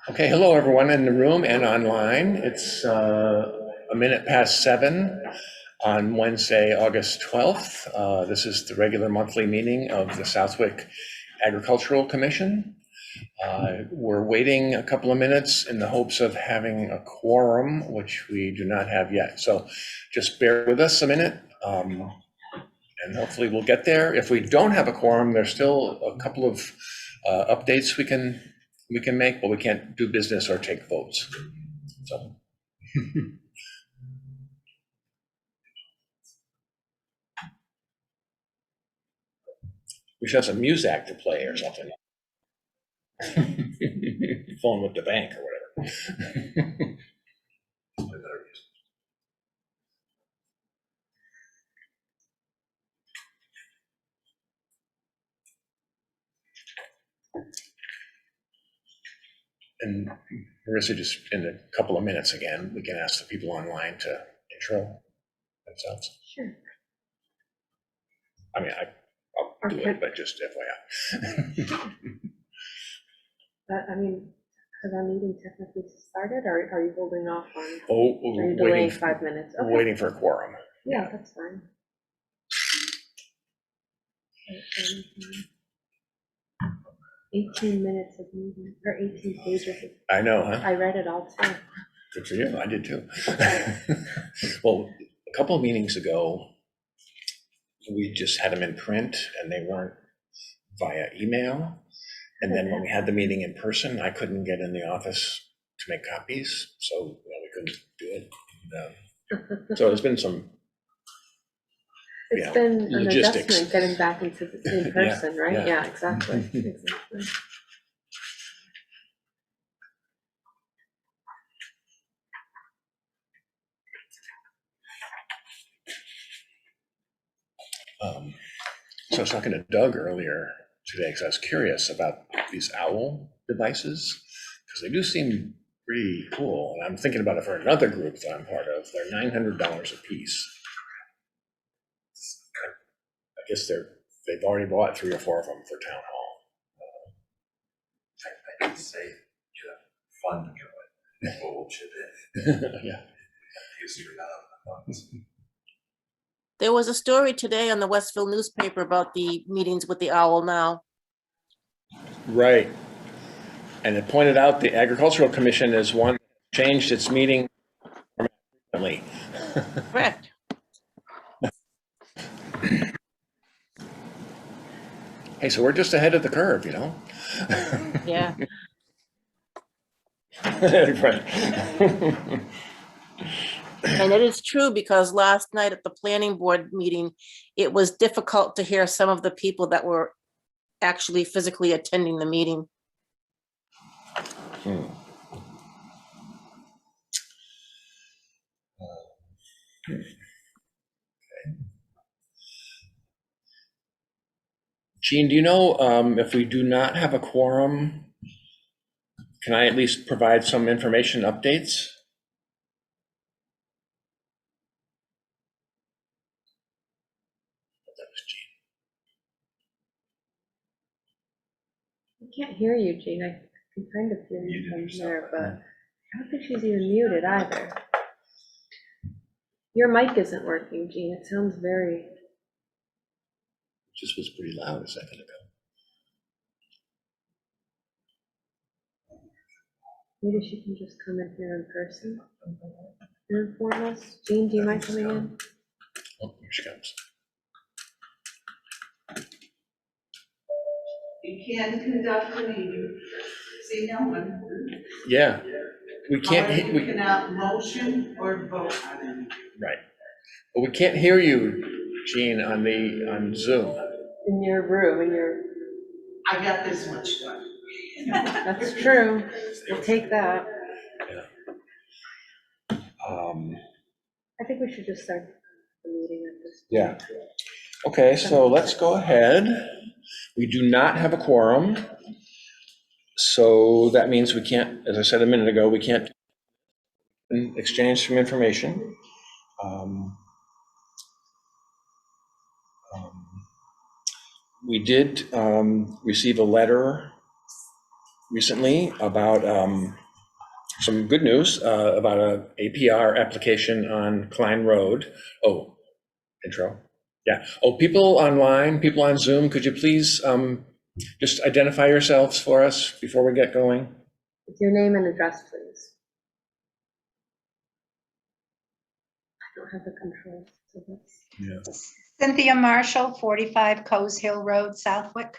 Okay, hello everyone in the room and online. It's a minute past 7 on Wednesday, August 12th. This is the regular monthly meeting of the Southwick Agricultural Commission. We're waiting a couple of minutes in the hopes of having a quorum, which we do not have yet. So just bear with us a minute, and hopefully we'll get there. If we don't have a quorum, there's still a couple of updates we can make, but we can't do business or take votes. So we should have some music to play or something. Phone with the bank or whatever. And Marissa, just in a couple of minutes again, we can ask the people online to intro themselves. Sure. I mean, I'll do it, but just FYI. I mean, has our meeting technically started, or are you holding off on? Oh, Are you delaying 5 minutes? We're waiting for a quorum. Yeah, that's fine. 18 minutes of meeting, or 18 pages. I know, huh? I read it all too. Good for you. I did too. Well, a couple of meetings ago, we just had them in print and they weren't via email. And then when we had the meeting in person, I couldn't get in the office to make copies, so we couldn't do it. So there's been some It's been an logistics. adjustment getting back into in person, right? Yeah, exactly. Exactly. So I was talking to Doug earlier today because I was curious about these owl devices because they do seem pretty cool. And I'm thinking about it for another group that I'm part of. They're $900 a piece. I guess they've already bought 3 or 4 of them for town hall. I can say you have fun to it. We'll chip in. Yeah. Use your funds. There was a story today on the Westville newspaper about the meetings with the owl now. Right. And it pointed out the Agricultural Commission is one that changed its meeting permanently. Correct. Hey, so we're just ahead of the curve, Yeah. Right. And it is true because last night at the planning board meeting, it was difficult to hear some of the people that were actually physically attending the meeting. Jean, do you know if we do not have a quorum, can I at least provide some information updates? That was Jean. I can't hear you, Jean. I can kind of hear you from here, but I don't think she's even muted either. Your mic isn't working, Jean. It sounds very. Just was pretty loud a second ago. Maybe she can just come in here in person and inform us. Jean, do you mind coming in? Oh, here she comes. You can conduct a meeting. See no one. Yeah, we can't. We cannot motion or vote on anything. Right, but we can't hear you, Jean, on Zoom. In your room, I got this much done. That's true. We'll take that. I think we should just start the meeting at this point. Yeah. Okay, so let's go ahead. We do not have a quorum. So that means we can't, as I said a minute ago, we can't exchange some information. We did receive a letter recently about some good news about a APR application on Klein Road. Oh, intro. Yeah. Oh, people online, people on Zoom, could you please just identify yourselves for us before we get going? With your name and address, please. I don't have the controls, so that's, Cynthia Marshall, 45 Coes Hill Road, Southwick.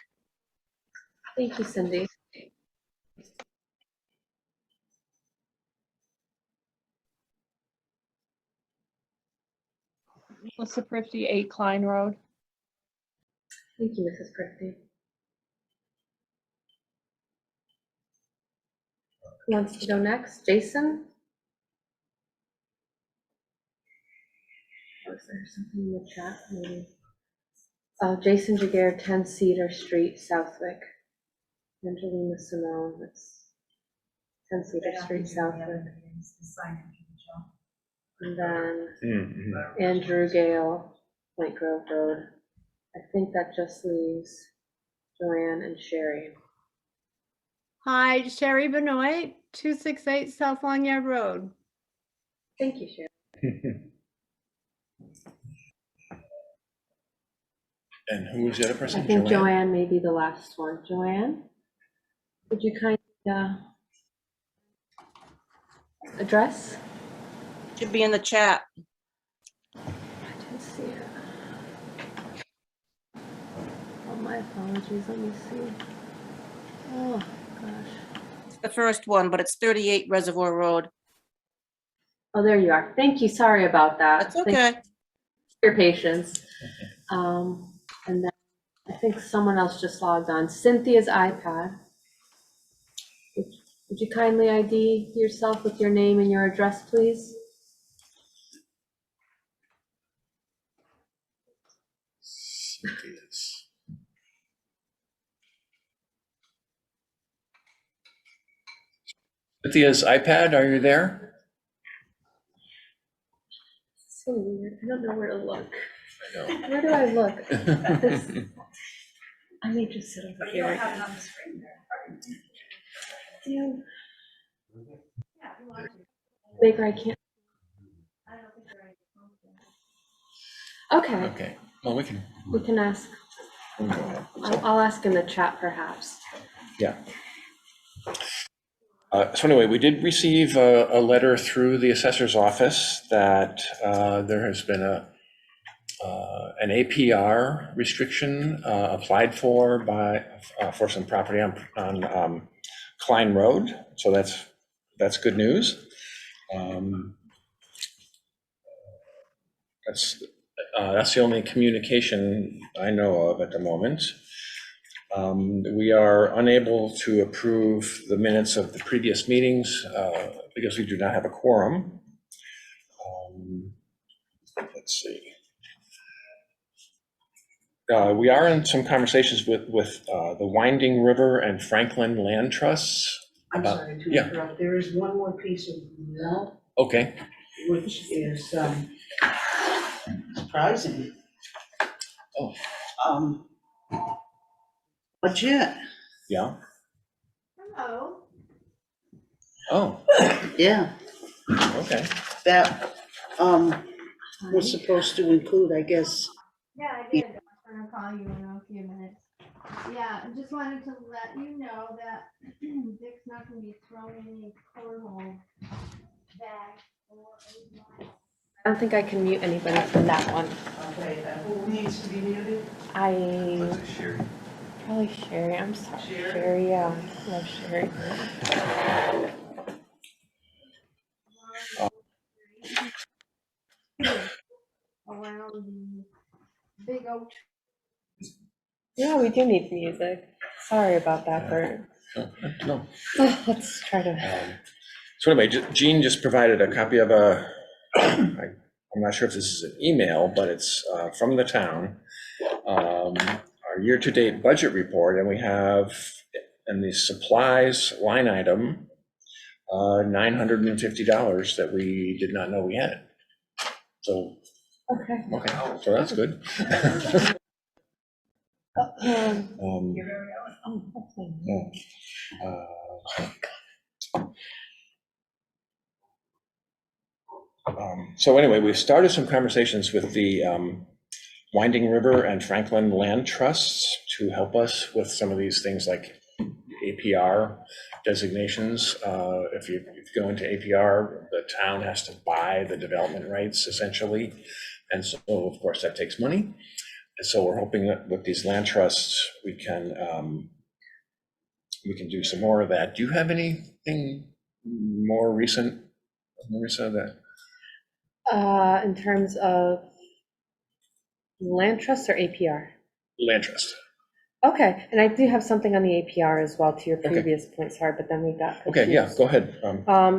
thank you, Cindy. Melissa Prifty, 8 Klein Road. Thank you, Mrs. Prifty. Who wants to go next? Jason? Oh, is there something in the chat, maybe? Jason Jaguar, 10 Cedar Street, Southwick. Angelina Simone, that's 10 Cedar Street, Southwick. And then Mhm. Andrew Gale, Point Grove Road. I think that just leaves Joanne and Sherry. Hi, Sherry Benoit, 268 South Long Yard Road. Thank you, Sherry. And who was the other person? I think Joanne may be the last one. Joanne, would you kind of address? Should be in the chat. I didn't see it. Oh, my apologies. Let me see. Oh, gosh. It's the first one, but it's 38 Reservoir Road. Oh, there you are. Thank you. Sorry about that. That's Thank you okay. for your patience. And then I think someone else just logged on. Cynthia's iPad. Would you kindly ID yourself with your name and your address, please? Cynthia's iPad, are you there? So weird. I don't know where to look. I know. Where do I look? This- I may just sit over here. Yeah. Baker, I can't. Okay, Okay, well, we can ask. go ahead. I'll ask in the chat perhaps. Yeah. So anyway, we did receive a letter through the assessor's office that there has been an APR restriction applied for for some property on Klein Road. So that's good news. That's the only communication I know of at the moment. We are unable to approve the minutes of the previous meetings because we do not have a quorum. Let's see. We are in some conversations with the Winding River and Franklin Land Trusts. I'm sorry to yeah. interrupt. There is one more piece of mail, Okay. which is surprising. Oh. Budget. Yeah. Hello. Oh, Yeah, okay. that was supposed to include, I guess. Yeah, I did. I'm gonna call you in a few minutes. Yeah, I just wanted to let you know that Dick's not gonna be throwing any cornhole bags or I don't think I can mute anybody from that one. Okay, who needs to be muted? Probably Sherry. I'm sorry. Sherry, yeah. Love Sherry. around the big oak. Yeah, we do need music. Sorry about that, Bert. No. Let's try to. So anyway, Jean just provided a copy of I'm not sure if this is an email, but it's from the town, our year-to-date budget report, and we have in the supplies line item, $950 that we did not know we had. So, Okay. okay, so that's good. You're very own. So anyway, we've started some conversations with the Winding River and Franklin Land Trusts to help us with some of these things like APR designations. If you go into APR, the town has to buy the development rights essentially. And so, of course, that takes money. And so we're hoping that with these land trusts, we can do some more of that. Do you have anything more recent, Marissa, that? In terms of land trust or APR? Land trust. Okay, and I do have something on the APR as well to your Okay. previous point, sorry, but then we got confused. Okay, yeah, go ahead.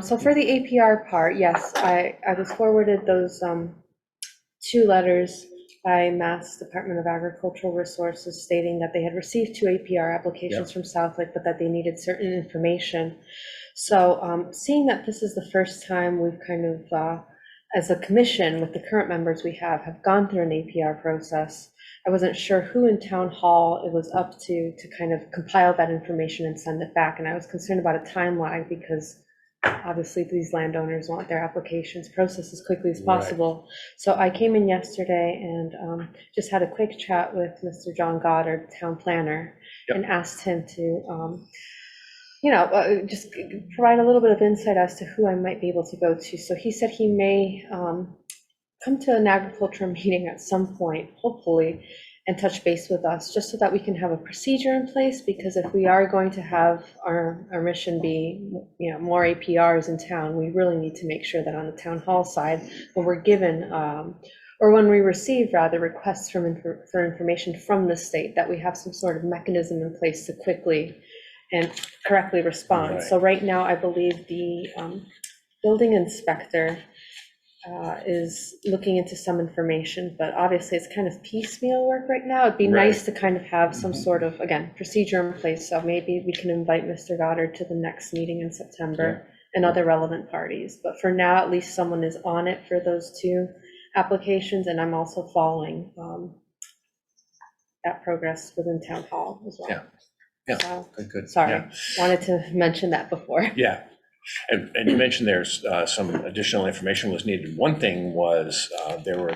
So for the APR part, yes, I was forwarded those 2 letters by Mass Department of Agricultural Resources stating that they had received 2 APR applications from Southlake, but that they needed certain information. So seeing that this is the first time we've kind of, as a commission with the current members we have gone through an APR process, I wasn't sure who in town hall it was up to kind of compile that information and send it back. And I was concerned about a time lag because obviously these landowners want their applications processed as quickly as possible. So I came in yesterday and just had a quick chat with Mr. John Goddard, town planner, and asked him to, just provide a little bit of insight as to who I might be able to go to. So he said he may come to an agriculture meeting at some point, hopefully, and touch base with us, just so that we can have a procedure in place, because if we are going to have our mission be, more APRs in town, we really need to make sure that on the town hall side, when we're given, or when we receive rather requests for information from the state, that we have some sort of mechanism in place to quickly and correctly respond. Right. So right now, I believe the building inspector is looking into some information, but obviously it's kind of piecemeal work right now. It'd be nice to kind of have some sort of, again, procedure in place. So maybe we can invite Mr. Goddard to the next meeting in September and other relevant parties. But for now, at least someone is on it for those 2 applications, and I'm also following that progress within town hall as well. Yeah. So, Good. sorry, Yeah. wanted to mention that before. Yeah. And you mentioned there's some additional information was needed. One thing was there were,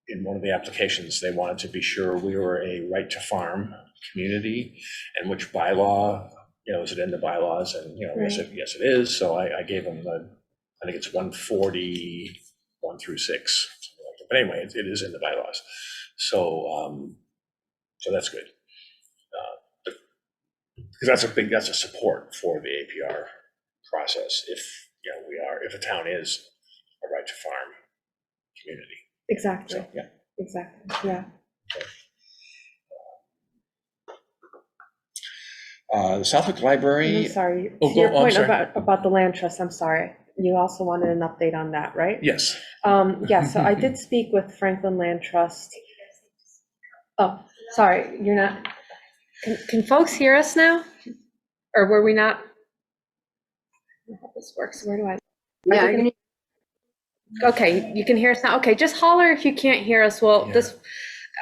in one of the applications, they wanted to be sure we were a right to farm community, and which bylaw, is it in the bylaws? And, yes, it is. So I gave them I think it's 140, 1 through 6. Something like that. But anyway, it is in the bylaws. So, so that's good. Because that's a support for the APR process if a town is a right to farm community. Exactly, So, yeah. exactly, yeah. The Southwick Library. I'm sorry, Oh, to your go- I'm point sorry. about the land trust, I'm sorry. You also wanted an update on that, right? Yes. Yeah, so I did speak with Franklin Land Trust. Oh, sorry, you're not, can folks hear us now? Or were we not? I don't know how this works, where do I? Yeah, Okay, you can hear us now. Okay, just holler if you can't hear us. Well,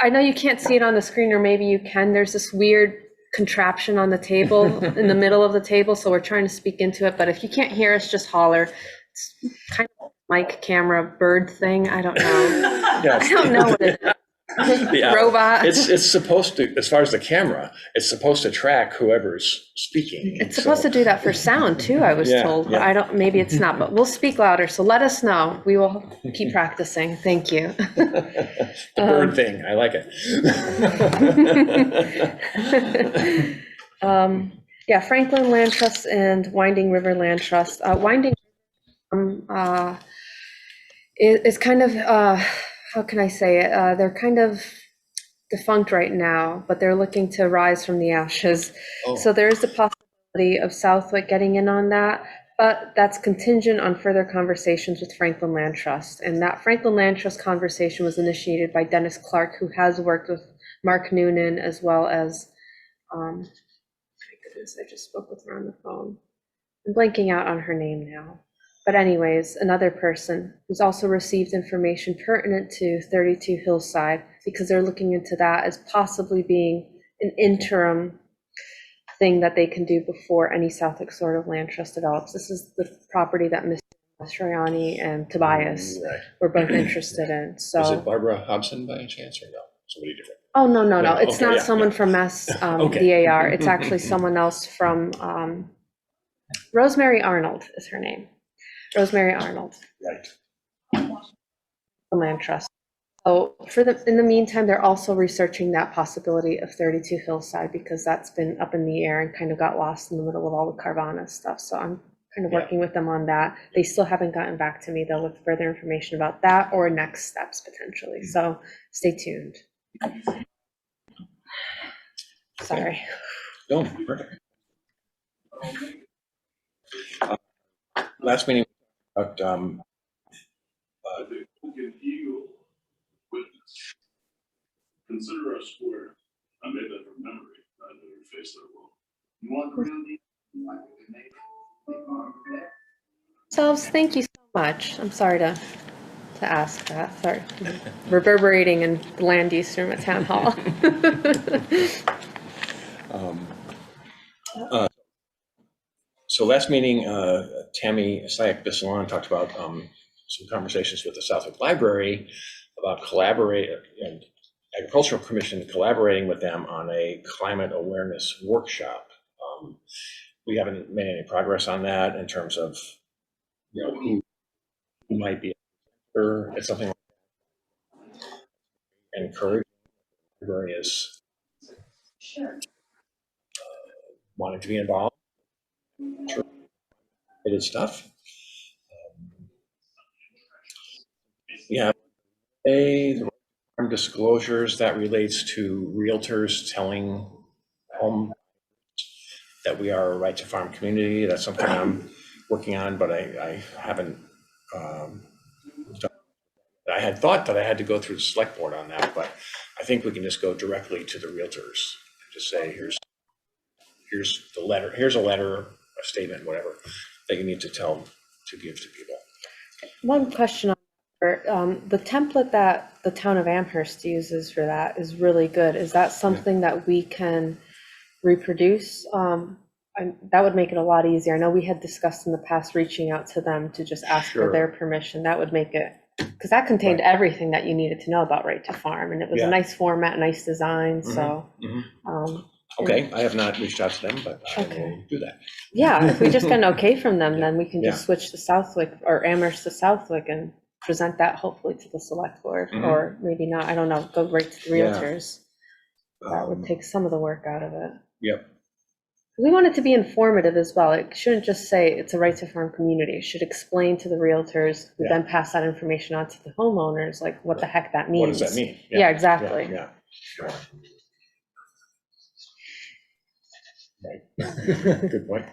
I know you can't see it on the screen, or maybe you can. There's this weird contraption on the table, in the middle of the table, so we're trying to speak into it. But if you can't hear us, just holler. It's kind of mic, camera, bird thing. I don't know. I don't know what it is. Yeah. Robot. It's supposed to, as far as the camera, it's supposed to track whoever's speaking. It's supposed to do that for sound too, I was Yeah, told. yeah. I don't, maybe it's not, but we'll speak louder. So let us know. We will keep practicing. Thank you. The bird thing, I like it. Yeah, Franklin Land Trust and Winding River Land Trust. Winding is kind of, how can I say it? They're kind of defunct right now, but they're looking to rise from the ashes. So there is the possibility of Southwick getting in on that, but that's contingent on further conversations with Franklin Land Trust. And that Franklin Land Trust conversation was initiated by Dennis Clark, who has worked with Mark Noonan, as well as, my goodness, I just spoke with her on the phone. I'm blanking out on her name now. But anyways, another person who's also received information pertinent to 32 Hillside, because they're looking into that as possibly being an interim thing that they can do before any Southwick sort of land trust develops. This is the property that Mr. Mastroianni and Tobias Right. were both interested in, Is so. it Barbara Hobson by any chance, or no? Somebody different? Oh, no, No, it's okay, not yeah, someone yeah. from Mass Okay. DAR. It's actually someone else from, Rosemary Arnold is her name. Rosemary Arnold, Right. the land trust. So in the meantime, they're also researching that possibility of 32 Hillside, because that's been up in the air and kind of got lost in the middle of all the Carvana stuff. So I'm kind of Yeah. working with them on that. They still haven't gotten back to me though with further information about that or next steps potentially. So stay tuned. Sorry. No, perfect. Last meeting, about, Consider us square. I made that from memory. I never faced that well. You want the real deal? Like we make it. Selves, thank you so much. I'm sorry to ask that. Sorry. Reverberating in the land use room at Town Hall. So last meeting, Tammy Sayak-Bissalon talked about some conversations with the Southwick Library about and Agricultural Commission collaborating with them on a climate awareness workshop. We haven't made any progress on that in terms of, who might be, or it's something like that. Encourage the library is wanting to be involved. It is stuff. We have the disclosures that relates to realtors telling home that we are a right to farm community. That's something I'm working on, but I haven't done. I had thought that I had to go through the select board on that, but I think we can just go directly to the realtors and just say, here's the letter, here's a letter, a statement, whatever, that you need to give to people. One question on the template that the town of Amherst uses for that is really good. Is that something that we can reproduce? That would make it a lot easier. I know we had discussed in the past reaching out to them to just ask for Sure. their permission. That would make it, because that contained Right. everything that you needed to know about right to farm, and it was Yeah. a nice format, nice design. So, Okay, I have not reached out to them, but I Okay. will do that. yeah, if we just get an okay from them, then we can Yeah. just switch to Southwick or Amherst to Southwick and present that hopefully to the select board, or maybe not. I don't know. Go right to the Yeah. realtors. That would take some of the work out of it. Yep. We want it to be informative as well. It shouldn't just say it's a right to farm community. It should explain to the realtors, who Yeah. then pass that information on to the homeowners, like what the heck that means. What does that mean? Yeah, exactly. Yeah. Right. Good point.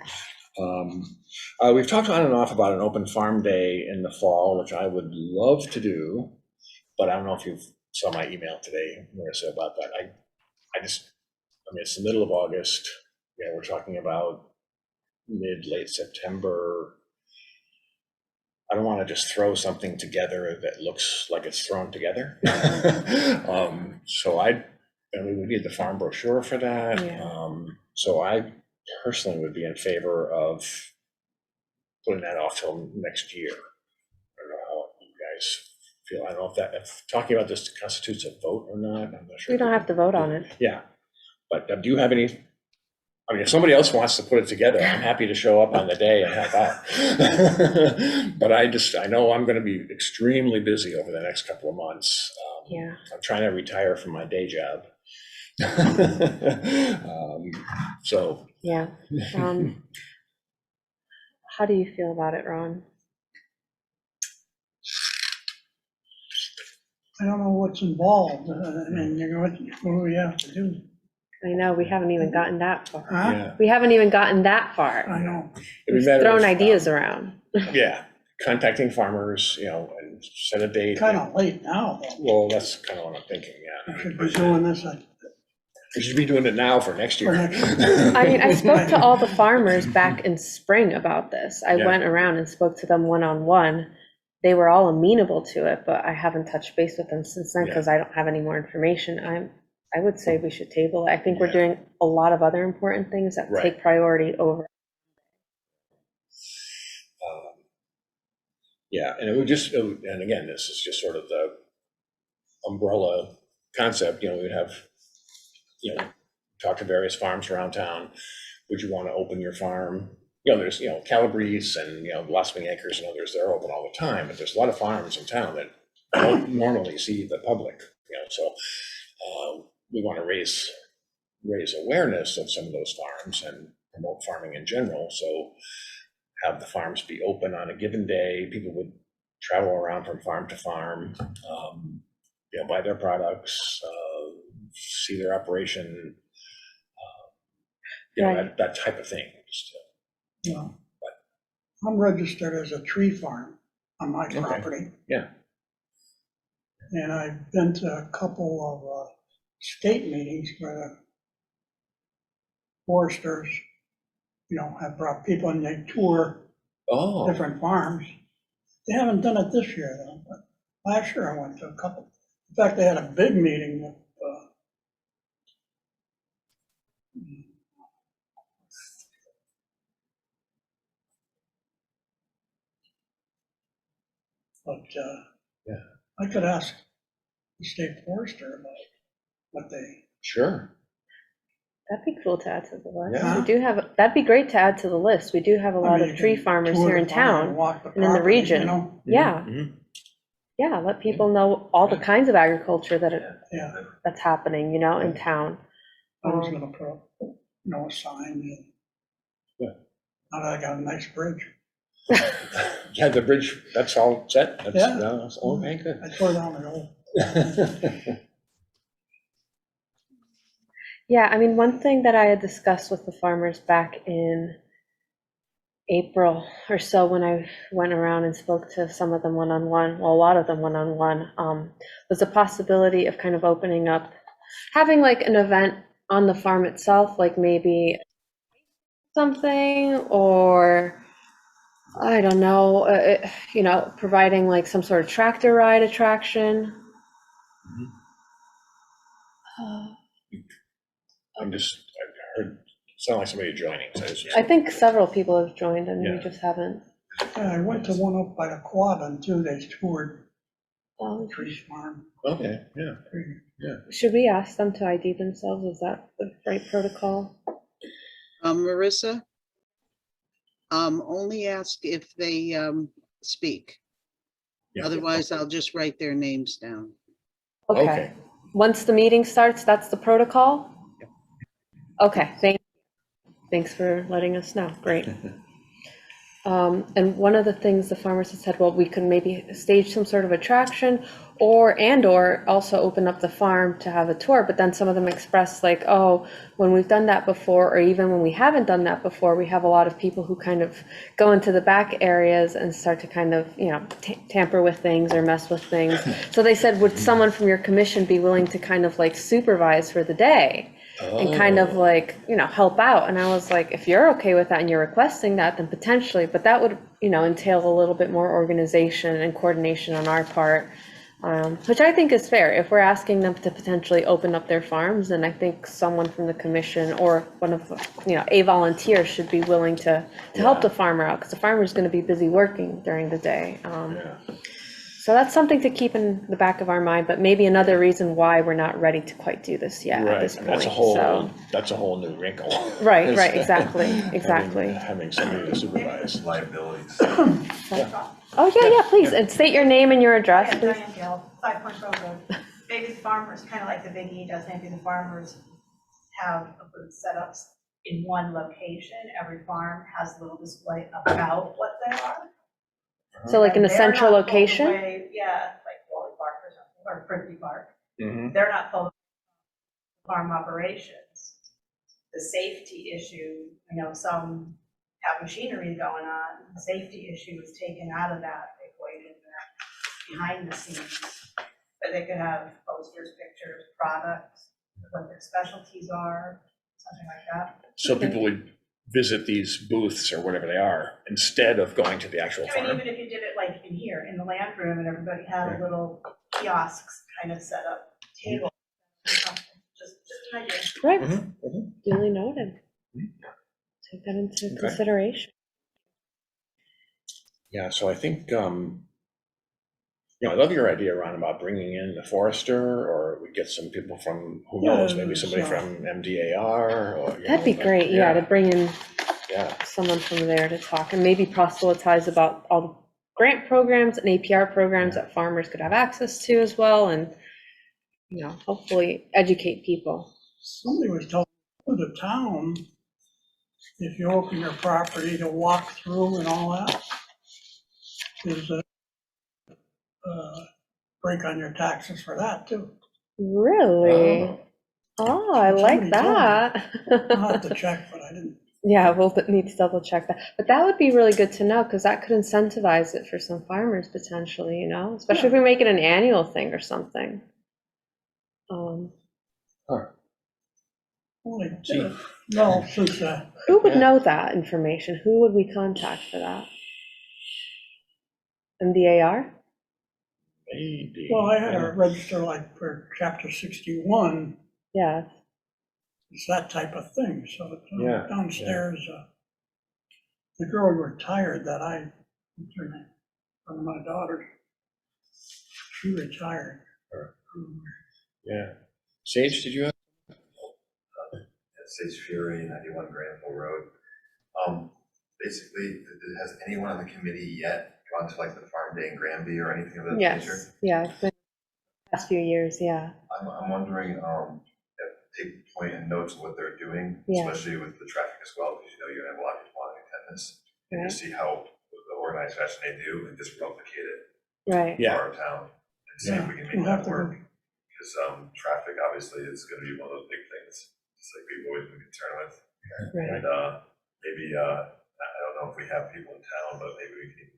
We've talked on and off about an open farm day in the fall, which I would love to do, but I don't know if you saw my email today, Marissa, about that. It's the middle of August. We're talking about late September. I don't want to just throw something together that looks like it's thrown together. So we need the farm brochure for that. Yeah. So I personally would be in favor of putting that off till next year. I don't know how you guys feel. I don't know if talking about this constitutes a vote or not. I'm not sure. We don't have to vote on it. Yeah, but do you have any? If somebody else wants to put it together, I'm happy to show up on the day and help out. But I know I'm going to be extremely busy over the next couple of months. Yeah. I'm trying to retire from my day job. So. Yeah. How do you feel about it, Ron? I don't know what's involved. I mean, what do we have to do? I know, we haven't even gotten that far. Huh? Yeah. We haven't even gotten that far. I know. It'd be We've better thrown if, ideas around. Yeah, contacting farmers, and set a date. Kind of late now, though. Well, that's kind of what I'm thinking, We yeah. should be doing this We should be doing it now for next year. for next year. I mean, I spoke to all the farmers back in spring about this. I Yeah. went around and spoke to them one-on-one. They were all amenable to it, but I haven't touched base with them since then Yeah. because I don't have any more information. I would say we should table it. I think we're Yeah. doing a lot of other important things that Right. take priority over. Yeah, and it would just, and again, this is just sort of the umbrella concept, we'd have, talk to various farms around town. Would you want to open your farm? There's, Calabrese and, Blossoming Acres and others, they're open all the time, but there's a lot of farms in town that don't normally see the public, so we want to raise awareness of some of those farms and promote farming in general, so have the farms be open on a given day. People would travel around from farm to farm, buy their products, see their operation, Right. that type of thing. Yeah. I'm registered as a tree farm on my Okay. property. Yeah. And I've been to a couple of state meetings where the foresters, have brought people and they tour Oh, different farms. They haven't done it this year though, but last year I went to a couple. In fact, they had a big meeting with, but Yeah. I could ask the state forester about what they, sure. That'd be cool to add to the list. Yeah. We do have, that'd be great to add to the list. We do have a lot I mean, of you tree can farmers tour here the in farm and town. walk the and in the property, region. Yeah. Mhm. Yeah, let people know all the kinds of agriculture Yeah, that's happening, in town. I was gonna put up, a sign in. Yeah. Now that I got a nice bridge. Yeah, the bridge, that's all set? Yeah. Okay, good. I tore down the old. Yeah, I mean, one thing that I had discussed with the farmers back in April or so, when I went around and spoke to some of them one-on-one, well, a lot of them one-on-one, was the possibility of kind of opening up, having like an event on the farm itself, like maybe something, or I don't know, providing like some sort of tractor ride attraction. I heard, sound like somebody joining. So I think several people have joined and we Yeah. just haven't. Yeah, I went to one up by the Quabbin too, they toured tree farm. Okay, yeah. Should we ask them to ID themselves? Is that the right protocol? Marissa, only ask if they speak. Yeah. Otherwise, I'll just write their names down. Okay. Once the meeting starts, that's the protocol? Okay, thanks for letting us know. Great. And one of the things the farmers had said, well, we could maybe stage some sort of attraction or also open up the farm to have a tour. But then some of them expressed like, oh, when we've done that before, or even when we haven't done that before, we have a lot of people who kind of go into the back areas and start to kind of, tamper with things or mess with things. So they said, would someone from your commission be willing to kind of like supervise for the day? And kind of like, help out. And I was like, if you're okay with that and you're requesting that, then potentially, but that would, entail a little bit more organization and coordination on our part, which I think is fair. If we're asking them to potentially open up their farms, then I think someone from the commission or one of, a volunteer should be willing to help the farmer out, because the farmer's going to be busy working during the day. So that's something to keep in the back of our mind, but maybe another reason why we're not ready to quite do this yet at this Right, point. that's a whole new wrinkle. Right, exactly. Having somebody to supervise. Liabilities. Oh, yeah, please, and state your name and your address, Yeah, please. Diane Gill, 5 Point Road. Maybe the farmers, kind of like the Big E does, maybe the farmers have a booth set up in one location. Every farm has a little display about what they are. So like in a They're central not pulled location? away- Yeah, like Wally Park or something, or Privy Park. Mhm. They're not pulled farm operations. The safety issue, some have machinery going on, the safety issue is taken out of that equation, behind the scenes. But they could have posters, pictures, products, what their specialties are, something like that. So people would visit these booths or whatever they are instead of going to the actual I mean, farm. even if you did it like in here, in the land room, and everybody had little kiosks kind of set up, tables, or something, just I did. Right, Mhm, mhm. duly noted. Mhm. Take that into Okay. consideration. Yeah, so I think, I love your idea, Ron, about bringing in the forester, or we get some people from, who knows, Yeah, maybe it's, somebody from MDAR, or. That'd be great, yeah, to bring in Yeah, someone from there to talk and maybe proselytize about all the grant programs and APR programs that farmers could have access to as well, and, hopefully educate people. somebody was telling the town, if you open your property to walk through and all that, is a break on your taxes for that too. Really? Oh. Oh, I like Somebody told me. that. I'll have to check, but I didn't. Yeah, we'll need to double check that. But that would be really good to know, because that could incentivize it for some farmers potentially, especially if we make it an annual thing or something. Only, Gee. no, since, Who would Yeah. know that information? Who would we contact for that? MDAR? Maybe. well, I had to register like for chapter 61, Yeah, it's that type of thing, so it's, Yeah, downstairs, the girl retired that what's her name, one of my daughters, she retired. Yeah. Sage, did you have? Sage Fury, 91 Granville Road. Basically, has anyone on the committee yet gone to like the farm day in Granby or anything of that nature? yes, yeah, it's been the past few years, yeah. I'm wondering, take point and notes of what they're doing, Yeah. especially with the traffic as well, because you're gonna have a lot of people on attendance. And Right. just see how the organized fashion they do and just replicate it Right, Yeah. for our town and see if we can We'll make have that to work. Because traffic obviously is gonna be one of those big things, just like we've always been concerned with. right. And maybe, I don't know if we have people in town, but maybe we can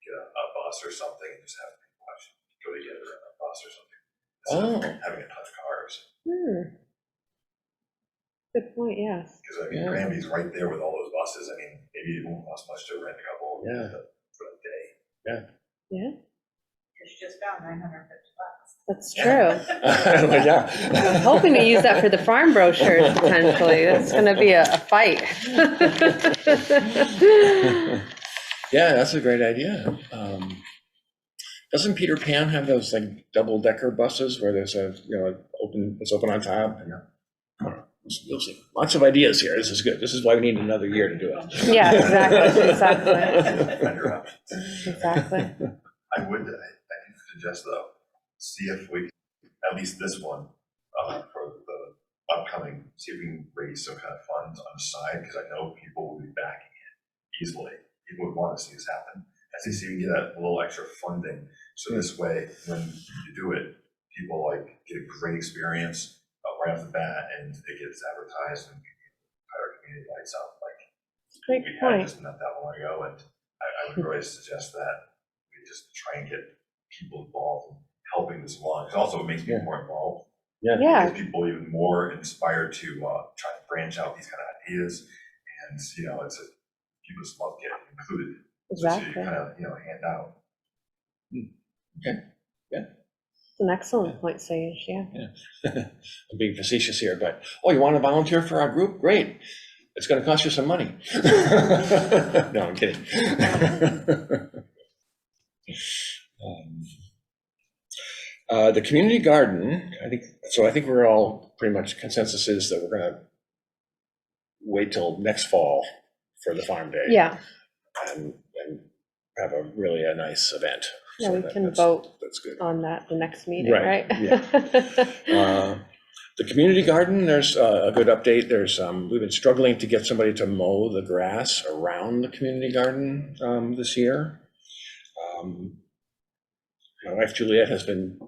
get a bus or something and just have people actually go together on a bus or something. Instead of having a ton of cars. Good point, yes. Because I mean, Yeah. Granby's right there with all those buses. I mean, maybe it won't cost much to rent a couple Yeah. for the day. Yeah, It's just about $950. that's true. Well, yeah. I'm hoping to use that for the farm brochures potentially. That's gonna be a fight. Yeah, that's a great idea. Doesn't Peter Pan have those like double-decker buses where there's it's open on top? You'll see. Lots of ideas here. This is good. This is why we need another year to do it. Yeah, exactly. Vendor options. Exactly. I would suggest though, see if we, at least this one, for the upcoming, see if we can raise some kind of funds on the side, because I know people will be backing it easily. People would want to see this happen. I see if we can get that little extra funding, so this way, when you do it, people get a great experience right off the bat, and it gets advertised and entire community lights up. Great We had point. this not that long ago, and I would really suggest that we just try and get people involved in helping this along. It also makes people more involved. Yeah. Yeah, Gets people even more inspired to try to branch out these kind of ideas, and people just love getting included. So you exactly. kind of hand out. Okay. Yeah. It's an excellent point, Sage, yeah. I'm being facetious here, but, you want to volunteer for our group? Great. It's going to cost you some money. No, I'm kidding. The community garden, I think we're all pretty much consensus is that we're going to wait till next fall for the farm day. Yeah, And have a nice event. yeah, So we can that's- vote That's good. on that the next meeting, Right, right? The community garden, there's a good update. We've been struggling to get somebody to mow the grass around the community garden this year. My wife Juliet has been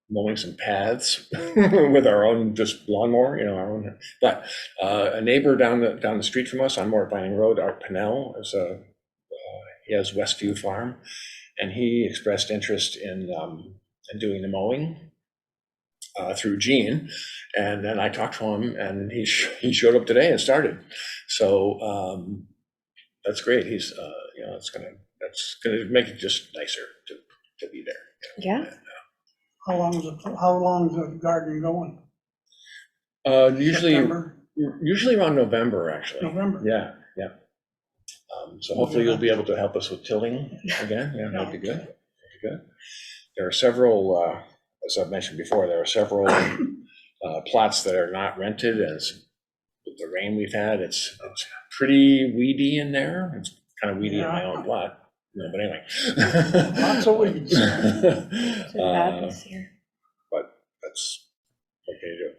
mowing some paths with our own just lawnmower, our own. But a neighbor down the street from us on Mort Vining Road, Art Pennell, he has Westview Farm, and he expressed interest in doing the mowing through Gene, and then I talked to him, and he showed up today and started. So that's great. He's that's gonna make it just nicer to be there. Yeah, How long is the garden going? Usually, September, usually around November, actually. November? Yeah, yeah. So hopefully you'll be able to help us with tilling again. Yeah, that'd be good. That'd be good. There are several, as I've mentioned before, there are several plots that are not rented, and with the rain we've had, it's pretty weedy in there. It's kind of weedy in my own plot, but anyway. Lots of weeds. Is it bad this year? But that's okay to do.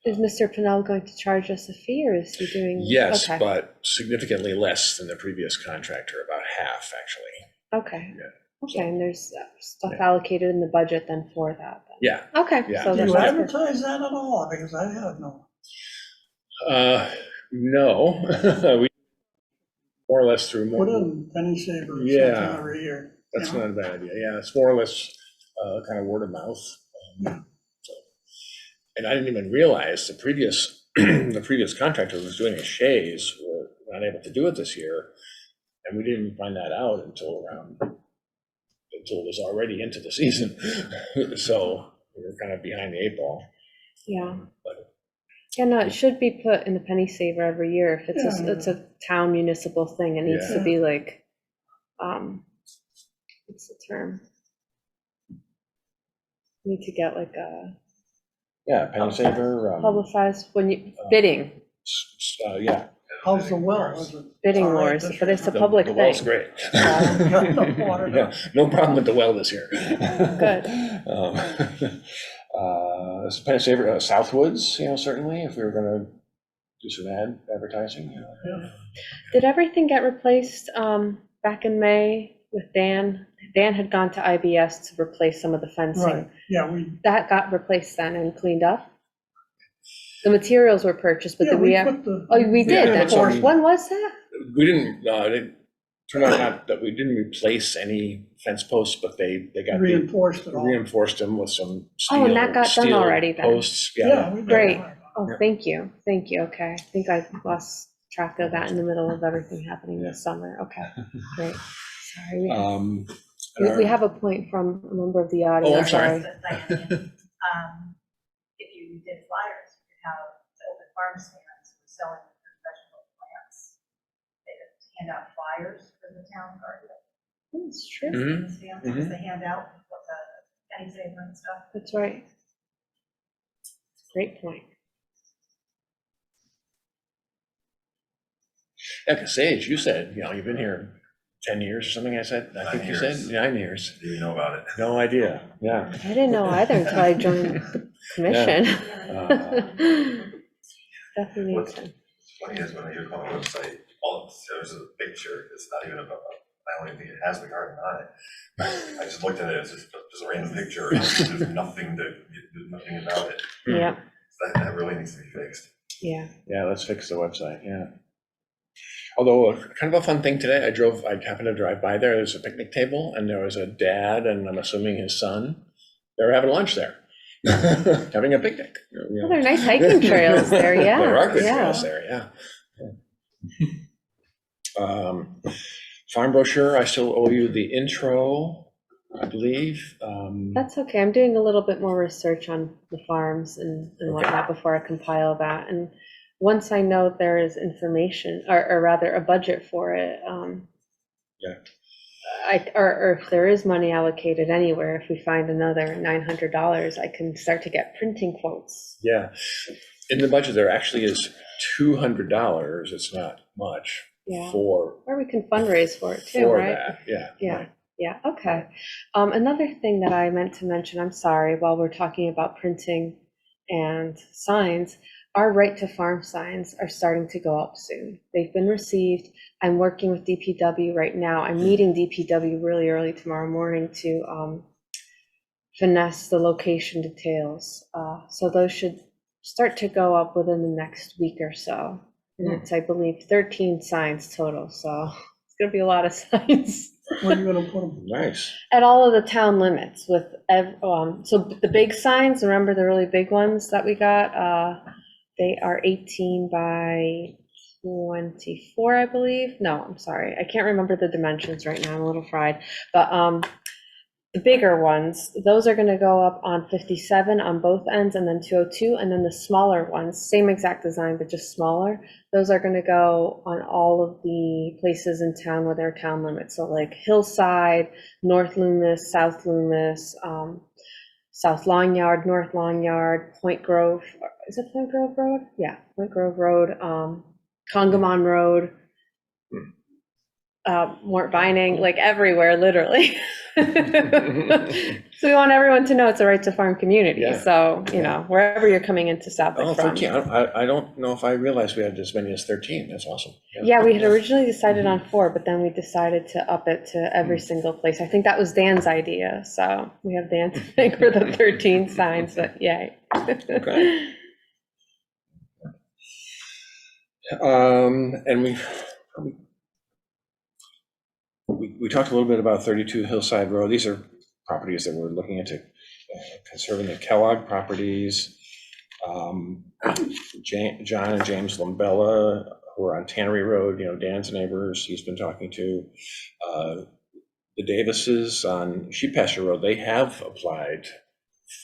Is Mr. Pennell going to charge us a fee, or is he doing? Yes, Okay. but significantly less than the previous contractor, about half, actually. Okay. Yeah. Okay, and there's stuff allocated in the budget then for that. Then. Yeah. Okay. Yeah. So Do you that's good. advertise that at all? Because I have no. No, we more or less through Put more. in penny saver or Yeah. something every year. you That's know? not a bad idea. Yeah, it's more or less kind of word of mouth. So, and I didn't even realize the previous the previous contractor was doing a Shays were not able to do it this year, and we didn't find that out until it was already into the season. So we were kind of behind the eight ball. Yeah. But Yeah, no, it should be put in the penny saver every year. If it's Yeah. it's a town municipal thing, it needs to Yeah. be like, what's the term? Need to get like a yeah, penny saver. publicized when you bidding, Yeah, How's the well? Is it bidding all right wars, this but year? it's a public the well's thing. great. The water. Yeah, no problem with the well this year. Good. Penny saver, Southwoods, certainly, if we were gonna do some advertising. Yeah. Did everything get replaced back in May with Dan? Dan had gone to IBS to replace some of the fencing. Right, yeah, we, That got replaced then and cleaned up? The materials were purchased, but yeah, did we we have, put the. oh, we did, Yeah, then. put some- When was that? We didn't, it turned out not that we didn't replace any fence posts, but they got Reinforced it all. reinforced them with some Oh, and that got done steel already then. posts. Yeah. we did. Great. Oh, Yeah. thank you, okay. I think I lost track of that in the middle of everything happening this summer, okay, great. Sorry, And we our- have a point from a member of the audience. Oh, I'm sorry. If you did flyers, you could have the open farm stands for selling vegetable plants. They could hand out flyers for the town garden. That's true, Mhm. Stands, because they hand out with the penny saver and stuff. that's right. Great point. Yeah, 'cause Sage, you said, you've been here 10 years or something, I think you said, 9 years. Do you know about it? No idea, yeah. I didn't know either until I joined the commission. Definitely needs to. Funny is when you go on the website, there's a picture, it's not even about, I don't even think it has the garden on it. I just looked at it, it's just a random picture, there's nothing about it. Yeah, That really needs to be fixed. yeah. Yeah, let's fix the website, yeah. Although, kind of a fun thing today, I happened to drive by there, there's a picnic table, and there was a dad, and I'm assuming his son, they were having lunch there, having a picnic. Well, there are nice hiking trails there, yeah. There are good yeah. trails there, yeah. Farm brochure, I still owe you the intro, I believe. That's okay. I'm doing a little bit more research on the farms and whatnot before I compile that. And once I know there is information, or rather a budget for it, or if there is money allocated anywhere, if we find another $900, I can start to get printing quotes. Yeah, in the budget, there actually is $200, it's not much, Yeah. for Or we can fundraise for it too, right? that, yeah. Yeah, yeah, okay. Another thing that I meant to mention, I'm sorry, while we're talking about printing and signs, our right to farm signs are starting to go up soon. They've been received. I'm working with DPW right now. I'm meeting DPW really early tomorrow morning to finesse the location details. So those should start to go up within the next week or so. And it's, I believe, 13 signs total, so it's gonna be a lot of signs. Where are you gonna put them? Nice. At all of the town limits with, so the big signs, remember the really big ones that we got? They are 18 by 24, I believe. No, I'm sorry. I can't remember the dimensions right now. I'm a little fried. But the bigger ones, those are gonna go up on 57 on both ends and then 202, and then the smaller ones, same exact design, but just smaller, those are gonna go on all of the places in town where there are town limits, so like Hillside, North Loomis, South Loomis, South Long Yard, North Long Yard, Point Grove, is it Point Grove Road? Yeah, Point Grove Road, Congamon Road, Mort Vining, like everywhere, literally. So we want everyone to know it's a right to farm community. Yeah. So, you know, wherever you're coming into Oh, Southwick from. 13, I don't know if I realized we had as many as 13, that's awesome. Yeah, we had originally decided on 4, but then we decided to up it to every Mm. single place. I think that was Dan's idea, so we have Dan to thank for the 13 signs, but yay. Okay. And we talked a little bit about 32 Hillside Road. These are properties that we're looking into conserving, the Kellogg properties. John and James Lambella, who are on Tannery Road, you know, Dan's neighbors, he's been talking to. The Davises on Sheep Pasture Road, they have applied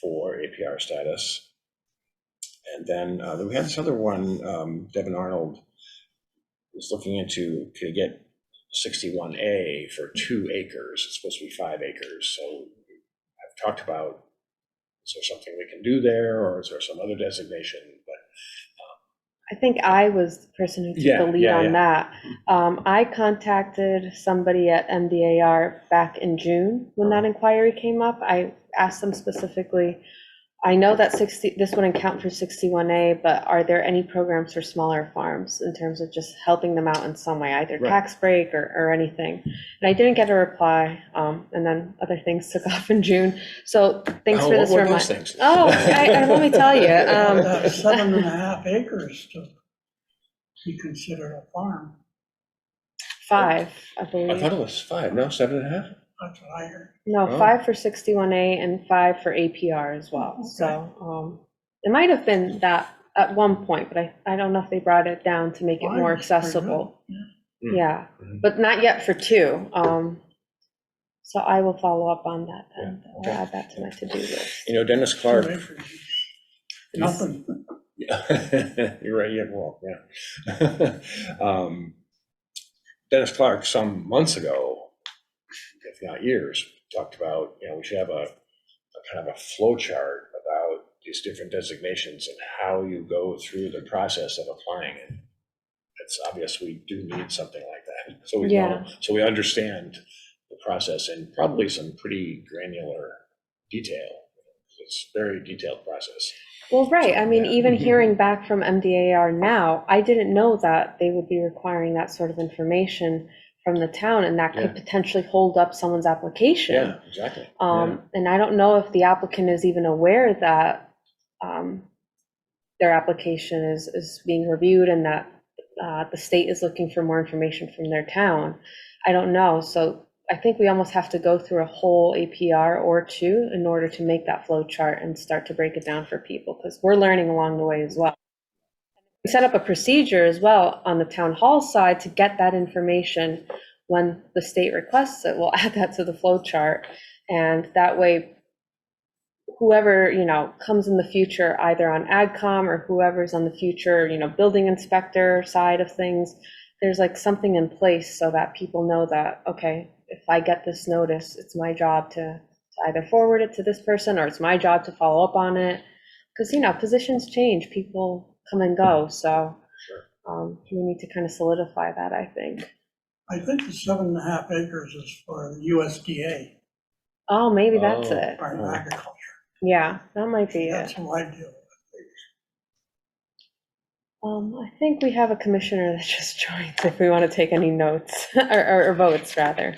for APR status. And then we had this other one, Devin Arnold was looking into, could get 61A for 2 acres. It's supposed to be 5 acres. So I've talked about, is there something we can do there, or is there some other designation? But I think I was the person who took Yeah, the lead yeah, on yeah. that. I contacted somebody at MDAR back in June when that inquiry came up. I asked them specifically, I know that this wouldn't count for 61A, but are there any programs for smaller farms in terms of just helping them out in some way, either Right. tax break or anything? And I didn't get a reply, and then other things took off in June. So thanks for this What were reminder. those things? Oh, let me tell you. That's 7.5 acres to be considered a farm. 5, I I believe. thought it was 5, no, 7.5? That's what I heard. No, Oh. 5 for 61A and 5 for APR as well. So it might have been that at one point, but I don't know if they brought it down to make it more Fine, it's pretty accessible. good, Yeah, Mhm. but not yet for 2. So I will follow up on that then. Yeah, okay. I'll add that to my to-do list. You know, Dennis yeah. Clark. 2 acres. Nothing. You're right, yeah, well, yeah. Dennis Clark, some months ago, if not years, talked about, you know, we should have a kind of a flow chart about these different designations and how you go through the process of applying it. It's obvious we do need something like that. So we know, so we understand the process in probably some pretty granular detail. It's a very detailed process. Well, right. I mean, Yeah. even hearing back from MDAR now, I didn't know that they would be requiring that sort of information from the town, and that could Yeah. potentially hold up someone's application. Yeah, exactly. Yeah. And I don't know if the applicant is even aware that their application is being reviewed and that the state is looking for more information from their town. I don't know. So I think we almost have to go through a whole APR or 2 in order to make that flow chart and start to break it down for people, because we're learning along the way as well. We set up a procedure as well on the town hall side to get that information when the state requests it. We'll add that to the flow chart, and that way whoever, you know, comes in the future, either on AgCom or whoever's on the future, you know, building inspector side of things, there's like something in place so that people know that, okay, if I get this notice, it's my job to either forward it to this person, or it's my job to follow up on it. Because, you know, positions change, people come and go, so we need to kind of solidify that, I think. I think the 7.5 acres is for the USDA, Oh, maybe that's Oh. it. Department of Agriculture. Yeah, that might be it. That's who I deal with. I think we have a commissioner that just joined, if we want to take any notes, or votes, rather.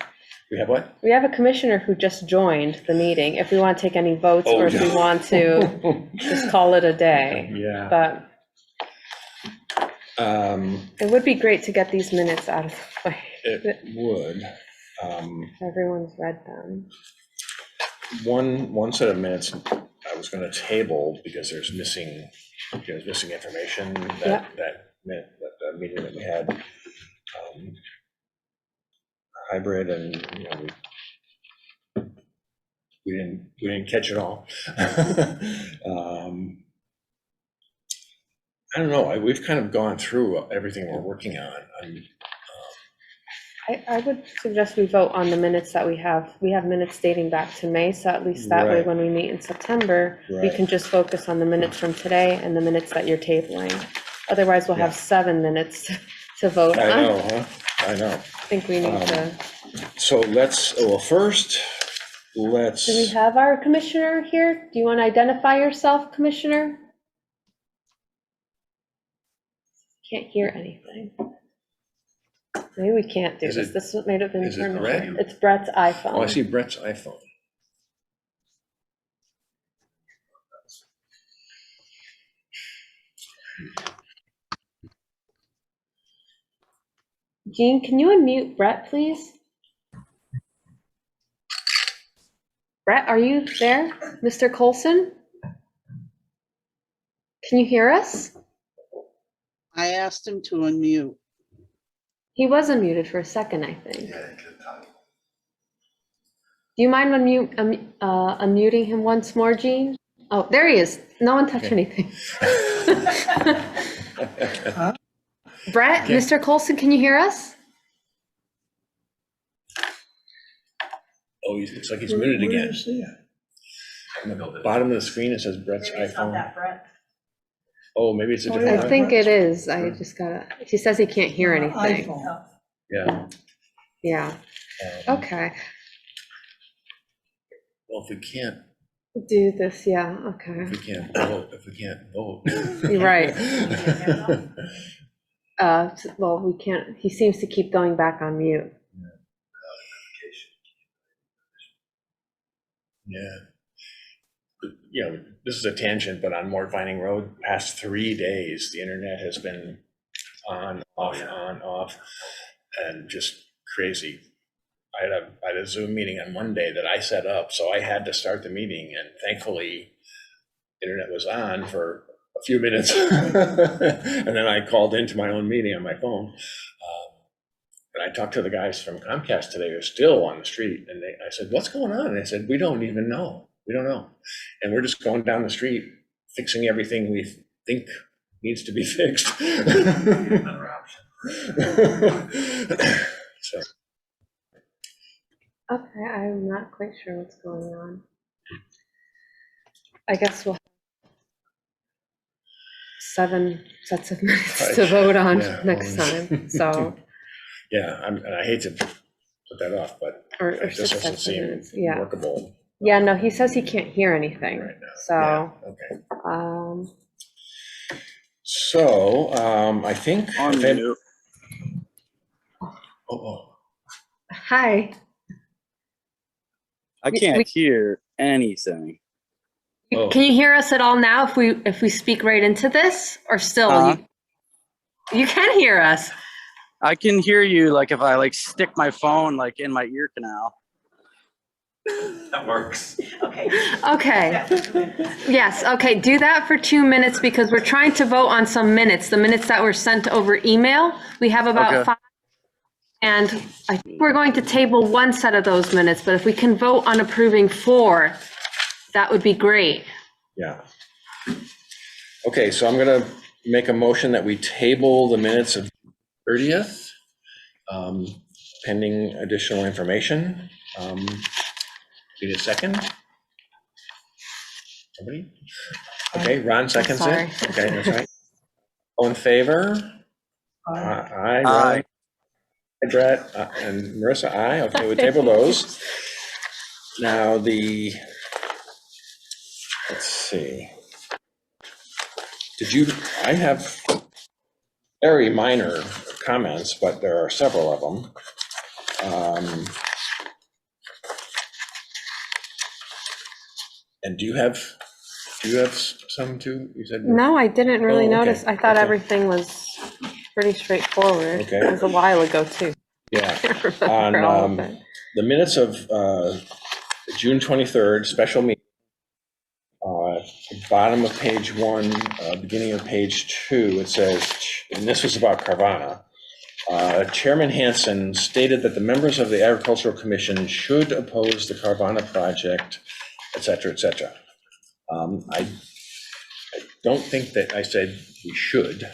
We have what? We have a commissioner who just joined the meeting, if we want to take any votes, or if we yeah. want to just call it a day. Yeah. But Um, it would be great to get these minutes out of the way. It would. Everyone's read them. One set of minutes I was going to table because there's missing information that meeting that we had. Hybrid, and you know, we didn't catch it all. I don't know, we've kind of gone through everything we're working on. I would suggest we vote on the minutes that we have. We have minutes dating back to May, so at least that way, Right. when we meet in September, we Right. can just focus on the minutes from today and the minutes that you're tabling. Otherwise, we'll have Yeah. 7 minutes to vote on. I know, huh? I know. I think we need to. So let's, well, first, let's. Do we have our commissioner here? Do you want to identify yourself, Commissioner? Can't hear anything. Maybe we can't do Is this. it- This might have been is it permission. Brett? It's Brett's iPhone. Oh, I see Brett's iPhone. Jean, can you unmute Brett, please? Brett, are you there? Mr. Colson? Can you hear us? I asked him to unmute. He was unmuted for a second, I think. Yeah, good time. Do you mind unmuting him once more, Jean? Oh, there he is. No one touch anything. Brett, Okay. Mr. Colson, can you hear us? Oh, looks like he's muted Where do again. you see it? On the bottom of the screen, it says Brett's Maybe it's not iPhone. that Brett. Oh, maybe it's a Oh, different. I yeah. one. think it is. I just gotta, he says he can't hear anything. iPhone. Oh, Yeah. Yeah, okay. Well, if we can't, Do this, yeah, okay. if we can't vote. You're right. Well, we can't, he seems to keep going back on mute. Yeah. But, you know, this is a tangent, but on Mort Vining Road, past 3 days, the internet has been on, off, and just crazy. I had a Zoom meeting on Monday that I set up, so I had to start the meeting, and thankfully, internet was on for a few minutes. And then I called into my own meeting on my phone. And I talked to the guys from Comcast today, who're still on the street, and I said, what's going on? And they said, we don't even know. We don't know. And we're just going down the street, fixing everything we think needs to be fixed. Another option. So, Okay, I'm not quite sure what's going on. I guess we'll have 7 sets of minutes to Right. vote on Yeah, next well, time, so, yeah, and I hate to put that off, but or it just 6 doesn't sets of seem minutes, yeah. workable Yeah, no, he says he can't hear anything, right now. so, Yeah, okay. um, So, I think. Oh, hi. I can't hear anything. oh. Can you hear us at all now if we speak right into this, or still? Huh? You can hear us. I can hear you like if I like stick my phone like in my ear canal. That works. okay. Okay. Yes, okay, do that for 2 minutes because we're trying to vote on some minutes, the minutes that were sent over email. We have about Okay. 5. And I think we're going to table 1 set of those minutes, but if we can vote on approving 4, that would be great. Yeah. Okay, so I'm gonna make a motion that we table the minutes of 30th, pending additional information. Need a second? Somebody? Okay, Ron seconds sorry. it. Okay, that's right. All in favor? Aye, Ron. Aye. Hi, Brett, and Marissa, aye. Okay, we table those. Now let's see. I have very minor comments, but there are several of them. And do you have some too? You said? No, I didn't really Oh, okay, notice. I thought okay. everything was pretty straightforward. Okay. It was a while ago, too. Yeah. I remember all of it. The minutes of June 23rd, special meeting, bottom of page 1, beginning of page 2, it says, and this was about Carvana, Chairman Hansen stated that the members of the Agricultural Commission should oppose the Carvana project et cetera, et cetera. I don't think that I said we should.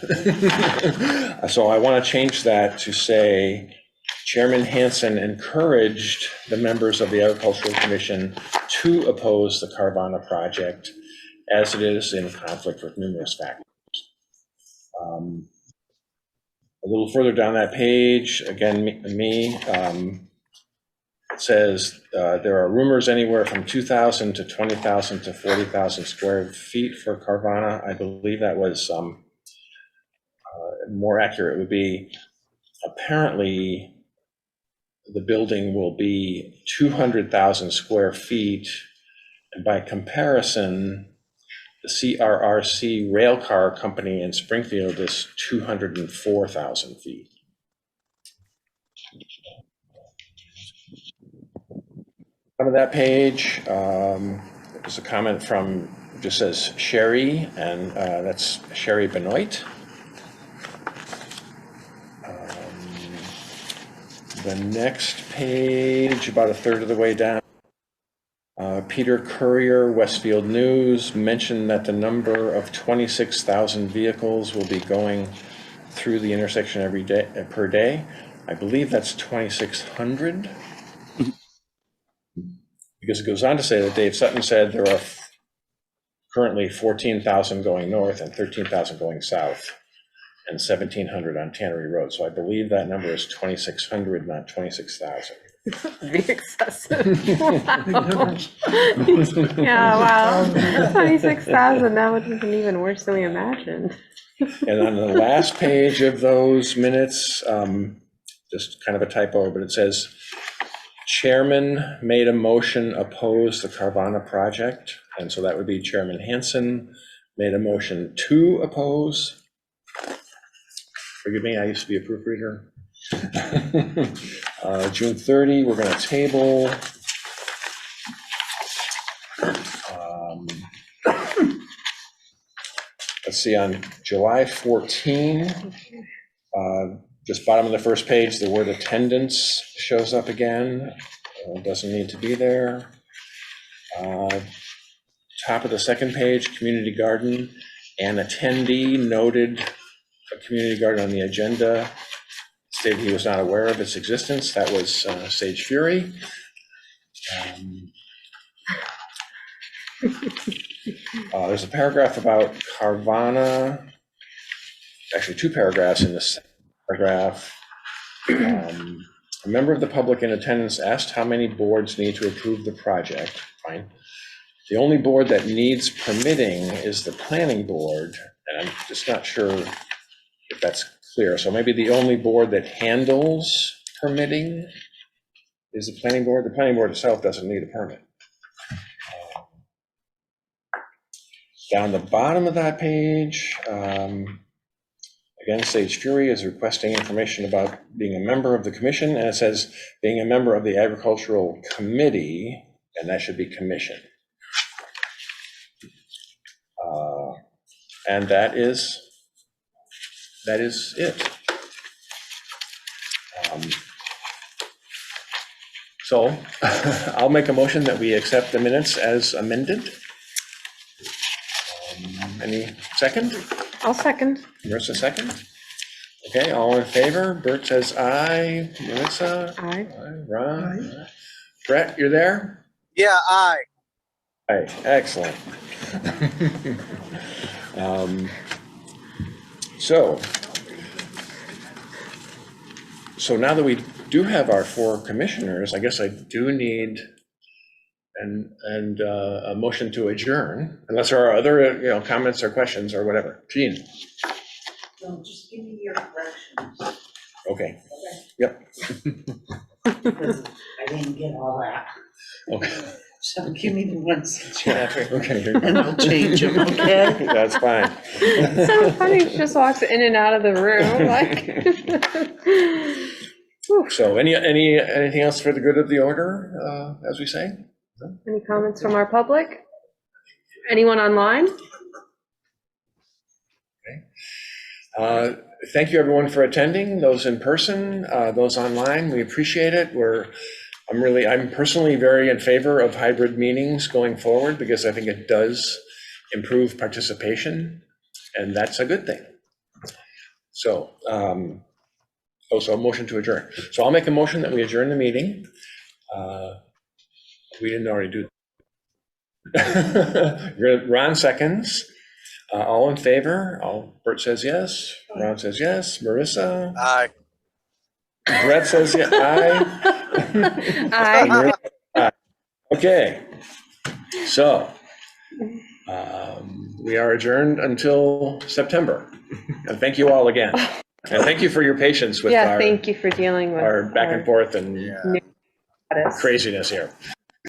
So I want to change that to say Chairman Hansen encouraged the members of the Agricultural Commission to oppose the Carvana project as it is in conflict with numerous factors. A little further down that page, again, it says there are rumors anywhere from 2,000 to 20,000 to 40,000 square feet for Carvana. I believe that was more accurate. It would be apparently the building will be 200,000 square feet. And by comparison, the CRRC rail car company in Springfield is 204,000 feet. Bottom of that page, there's a comment from, just says Sherry, and that's Sherry Benoit. The next page, about a third of the way down, Peter Courier, Westfield News, mentioned that the number of 26,000 vehicles will be going through the intersection every day, per day. I believe that's 2,600. Because it goes on to say that Dave Sutton said there are currently 14,000 going north and 13,000 going south, and 1,700 on Tannery Road. So I believe that number is 2,600, not 26,000. Very excessive. Big difference. Yeah, wow. 26,000, that would have been even worse than we imagined. And on the last page of those minutes, just kind of a typo, but it says, Chairman made a motion oppose the Carvana project. And so that would be Chairman Hansen made a motion to oppose. Forgive me, I used to be a proofreader. June 30, we're going to table. Let's see, on July 14, just bottom of the first page, the word attendance shows up again. Doesn't need to be there. Top of the second page, community garden. An attendee noted a community garden on the agenda, stated he was not aware of its existence. That was Sage Fury. There's a paragraph about Carvana, actually 2 paragraphs in this paragraph. A member of the public in attendance asked how many boards need to approve the project. Fine. The only board that needs permitting is the planning board, and I'm just not sure if that's clear. So maybe the only board that handles permitting is the planning board. The planning board itself doesn't need a permit. Down the bottom of that page, again, Sage Fury is requesting information about being a member of the commission, and it says being a member of the agricultural committee, and that should be commission. And that is it. So I'll make a motion that we accept the minutes as amended. Any second? I'll second. Marissa, second. Okay, all in favor? Bert says aye. Marissa? Aye. Ron? Aye. Brett, you're there? Yeah, aye. Aye, excellent. So now that we do have our 4 commissioners, I guess I do need a motion to adjourn, unless there are other comments or questions or whatever. Gene? No, just give me your corrections. Okay. Yep. Because I didn't get all that. Okay. So give me the ones. Okay. And I'll change them, okay? That's fine. It's so funny, she just walks in and out of the room, like. So anything else for the good of the order, as we say? Any comments from our public? Anyone online? Okay. Thank you, everyone, for attending, those in person, those online. We appreciate it. We're I'm personally very in favor of hybrid meetings going forward because I think it does improve participation, and that's a good thing. So, so a motion to adjourn. So I'll make a motion that we adjourn the meeting. We didn't already do. Ron seconds. All in favor? Bert says yes. Ron says yes. Marissa? Aye. Brett says yeah. Aye. Aye. Aye. Okay. So we are adjourned until September. And thank you all again. And thank you for your patience with Yeah, thank you for dealing with our back and forth and new status. craziness here.